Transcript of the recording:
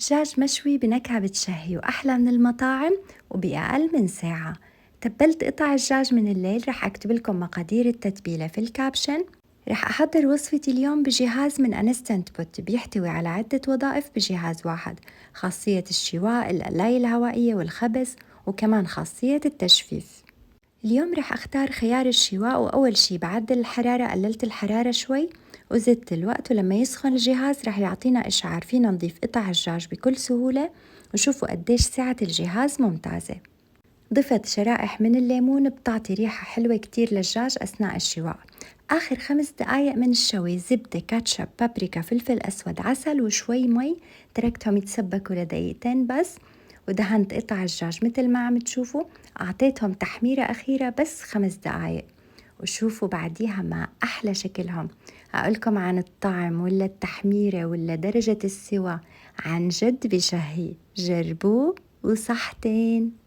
دجاج مشوي بنكهة بتشهي وأحلى من المطاعم وبأقل من ساعة. تبلت قطع الدجاج من الليل، رح أكتب لكم مقادير التتبيلة في الكابشن. رح أحضر وصفتي اليوم بجهاز من انستنت بوت بيحتوي على عدة وظائف بجهاز واحد، خاصية الشواء، القلاية الهوائية والخبز، وكمان خاصية التجفيف. اليوم رح أختار خيار الشواء، وأول شي بعدل الحرارة، قللت الحرارة شوي وزدت الوقت، ولما يسخن الجهاز رح يعطينا إشعار فينا نضيف قطع الدجاج بكل سهولة. وشوفوا قديش سعة الجهاز ممتازة. ضفت شرائح من الليمون بتعطي ريحة حلوة كتير للدجاج أثناء الشواء. آخر 5 دقايق من الشوي زبدة، كاتشب، بابريكا، فلفل أسود، عسل وشوي مي، تركتهم يتسبكوا لدقيقتين بس. ودهنت قطع الدجاج مثل ما عم تشوفوا، أعطيتهم تحميرة أخيرة بس 5 دقايق. وشوفوا بعديها ما أحلى شكلهم. أقولكم عن الطعم ولا التحميرة ولا درجة السوى، عن جد بشهي. جربوه وصحتين.